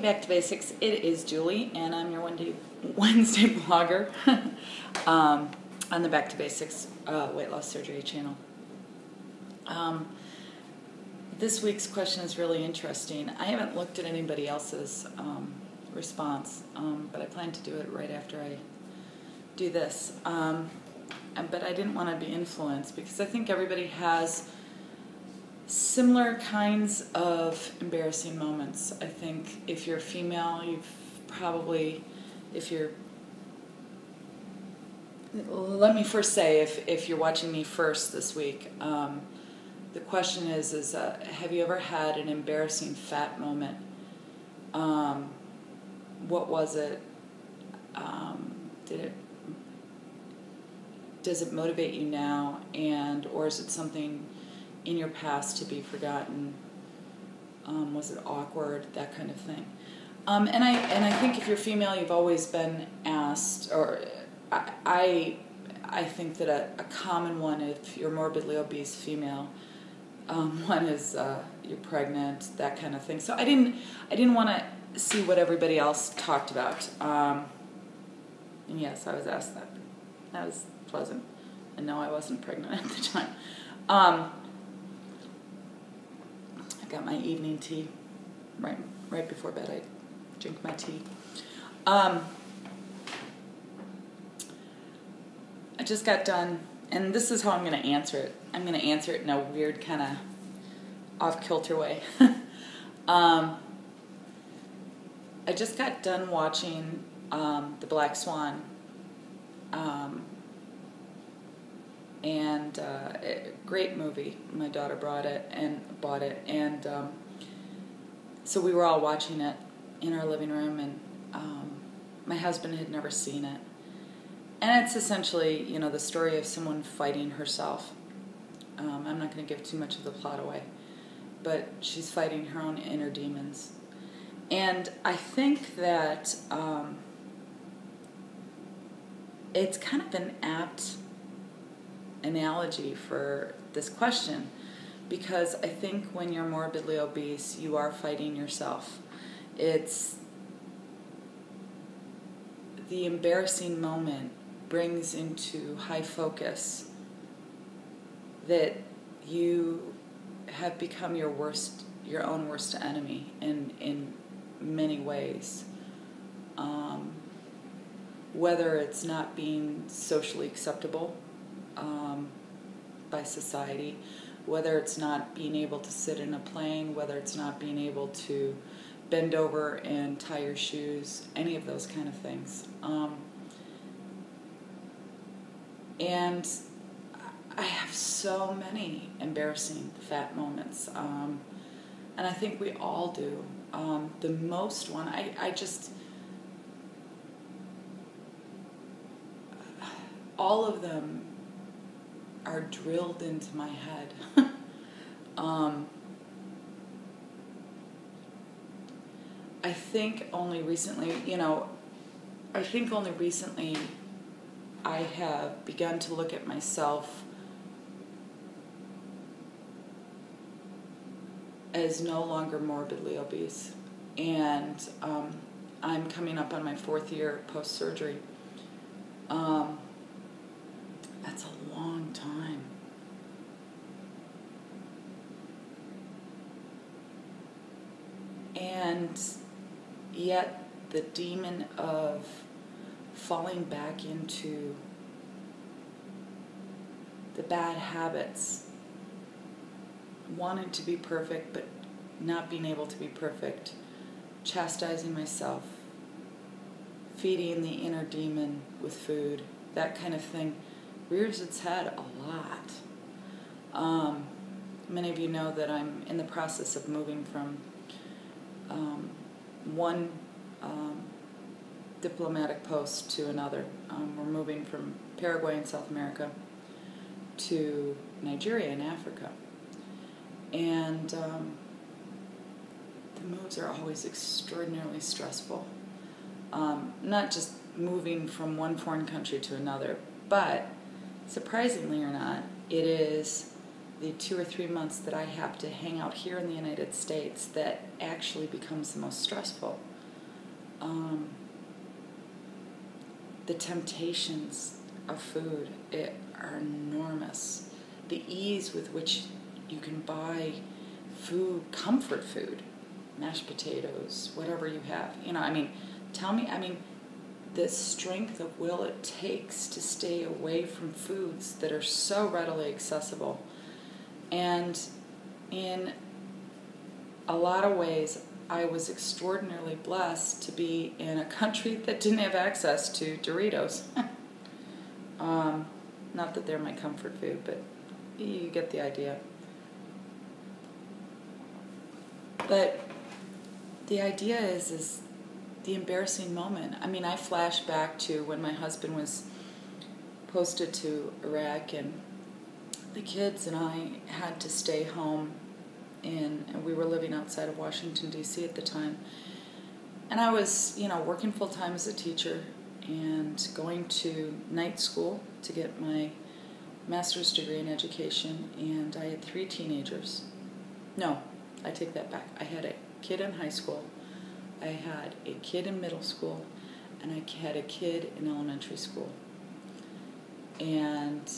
Back to Basics. It is Julie, and I'm your Wednesday blogger on the Back to Basics Weight Loss Surgery channel. This week's question is really interesting. I haven't looked at anybody else's response, but I plan to do it right after I do this. But I didn't want to be influenced because I think everybody has similar kinds of embarrassing moments. I think if you're female, let me first say, if you're watching me first this week, the question is have you ever had an embarrassing fat moment? What was it? Does it motivate you now, or is it something in your past to be forgotten? Was it awkward? That kind of thing. And I think if you're female, you've always been asked, or I think that a common one, if you're morbidly obese female, one is you're pregnant, that kind of thing. So I didn't want to see what everybody else talked about. And yes, I was asked that. That was pleasant. And no, I wasn't pregnant at the time. I got my evening tea right before bed. I drink my tea. I just got done, and this is how I'm going to answer it. I'm going to answer it in a weird kind of off-kilter way. I just got done watching The Black Swan, and great movie. My daughter bought it, and so we were all watching it in our living room, and my husband had never seen it. And it's essentially, the story of someone fighting herself. I'm not going to give too much of the plot away, but she's fighting her own inner demons. And I think that it's kind of an apt analogy for this question, because I think when you're morbidly obese, you are fighting yourself. It's the embarrassing moment brings into high focus that you have become your own worst enemy in many ways. Whether it's not being socially acceptable by society, whether it's not being able to sit in a plane, whether it's not being able to bend over and tie your shoes, any of those kind of things. And I have so many embarrassing fat moments, and I think we all do. The most one, all of them are drilled into my head. I think only recently I have begun to look at myself as no longer morbidly obese. And I'm coming up on my 4th year post-surgery. That's a long time. And yet the demon of falling back into the bad habits, wanting to be perfect but not being able to be perfect, chastising myself, feeding the inner demon with food, that kind of thing, rears its head a lot. Many of you know that I'm in the process of moving from one diplomatic post to another. We're moving from Paraguay in South America to Nigeria in Africa. And the moves are always extraordinarily stressful. Not just moving from one foreign country to another, but surprisingly or not, it is the 2 or 3 months that I have to hang out here in the United States that actually becomes the most stressful. the temptations of food are enormous. The ease with which you can buy food, comfort food, mashed potatoes, whatever you have. Tell me, the strength of will it takes to stay away from foods that are so readily accessible. And in a lot of ways, I was extraordinarily blessed to be in a country that didn't have access to Doritos. Not that they're my comfort food, but you get the idea. But the idea is the embarrassing moment. I flash back to when my husband was posted to Iraq, and the kids and I had to stay home, and we were living outside of Washington, D.C. at the time. And I was, working full-time as a teacher and going to night school to get my master's degree in education, and I had 3 teenagers. No, I take that back. I had a kid in high school, I had a kid in middle school, and I had a kid in elementary school. And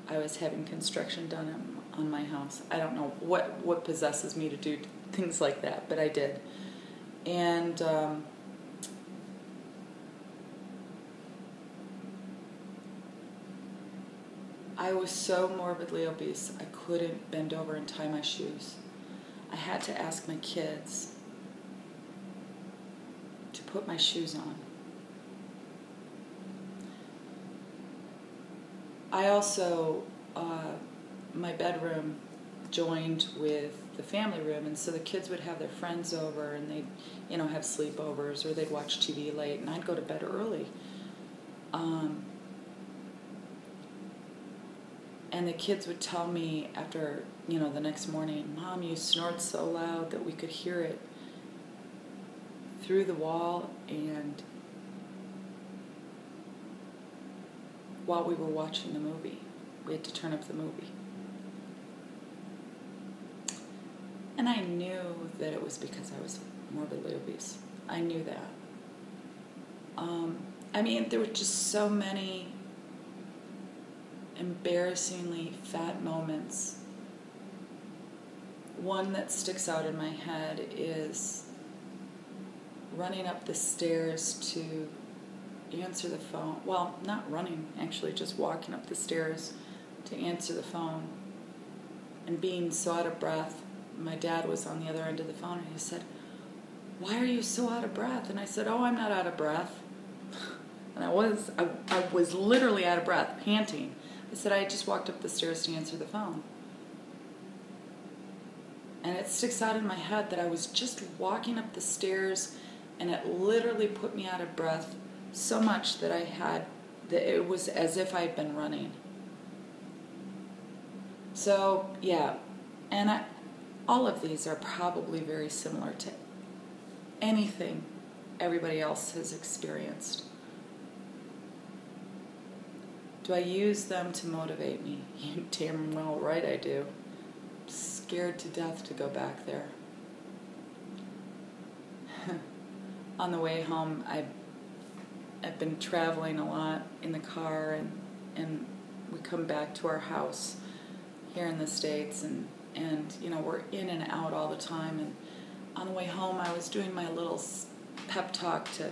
I was having construction done on my house. I don't know what possesses me to do things like that, but I did. And I was so morbidly obese, I couldn't bend over and tie my shoes. I had to ask my kids to put my shoes on. I also, my bedroom joined with the family room, and so the kids would have their friends over, and they'd, have sleepovers, or they'd watch TV late, and I'd go to bed early. And the kids would tell me after, the next morning, "Mom, you snort so loud that we could hear it through the wall and while we were watching the movie. We had to turn up the movie." And I knew that it was because I was morbidly obese. I knew that. There were just so many embarrassingly fat moments. One that sticks out in my head is running up the stairs to answer the phone. Well, not running, actually, just walking up the stairs to answer the phone and being so out of breath. My dad was on the other end of the phone, and he said, "Why are you so out of breath?" And I said, "Oh, I'm not out of breath." And I was literally out of breath, panting. I said, "I just walked up the stairs to answer the phone." And it sticks out in my head that I was just walking up the stairs, and it literally put me out of breath so much that it was as if I'd been running. So, yeah, and all of these are probably very similar to anything everybody else has experienced. Do I use them to motivate me? You damn well right I do. I'm scared to death to go back there. On the way home, I've been traveling a lot in the car, and we come back to our house here in the States, and we're in and out all the time. And on the way home, I was doing my little pep talk to,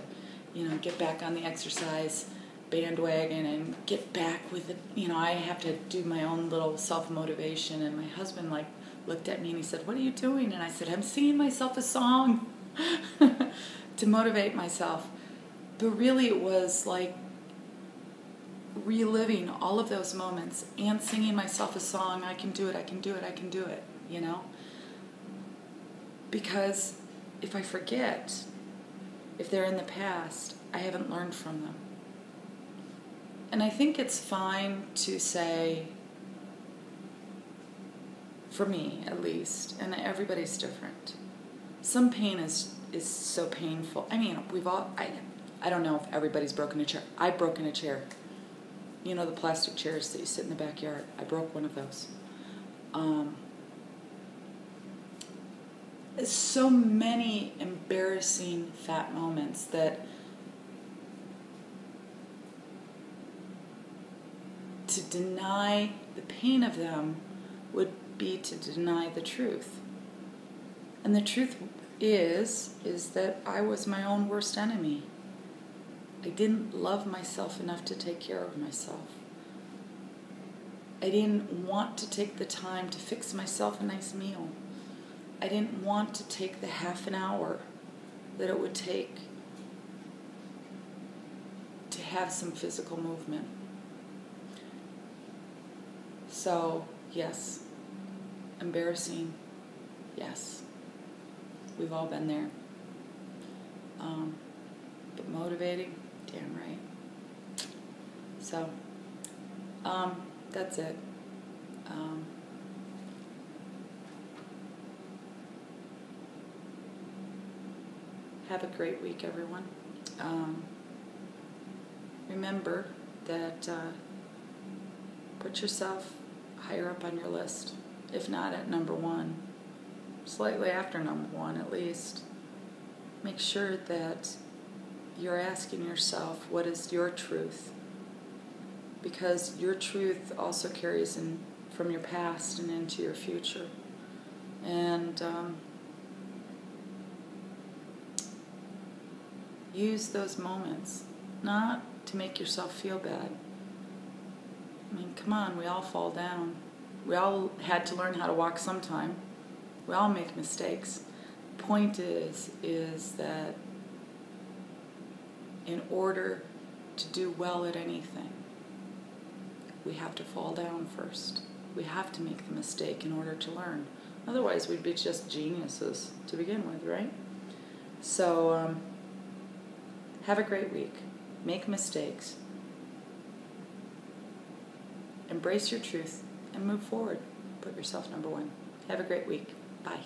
get back on the exercise bandwagon and get back with it. I have to do my own little self-motivation. And my husband looked at me and he said, "What are you doing?" And I said, "I'm singing myself a song to motivate myself." But really it was like reliving all of those moments and singing myself a song. I can do it, I can do it, I can do it, Because if I forget, if they're in the past, I haven't learned from them. And I think it's fine to say, for me at least, and everybody's different, some pain is so painful. We've all, I don't know if everybody's broken a chair. I've broken a chair. The plastic chairs that you sit in the backyard. I broke one of those. so many embarrassing fat moments that to deny the pain of them would be to deny the truth. And the truth is that I was my own worst enemy. I didn't love myself enough to take care of myself. I didn't want to take the time to fix myself a nice meal. I didn't want to take the half an hour that it would take to have some physical movement. So, yes, embarrassing, yes. We've all been there. But motivating, damn right. So, that's it. Have a great week, everyone. Remember that put yourself higher up on your list, if not at number one, slightly after number one at least. Make sure that you're asking yourself, what is your truth? Because your truth also carries in from your past and into your future. And use those moments, not to make yourself feel bad. I mean, come on, we all fall down. We all had to learn how to walk sometime. We all make mistakes. The point is that in order to do well at anything, we have to fall down first. We have to make the mistake in order to learn. Otherwise, we'd be just geniuses to begin with, right? So, have a great week. Make mistakes. Embrace your truth and move forward. Put yourself number one. Have a great week. Bye.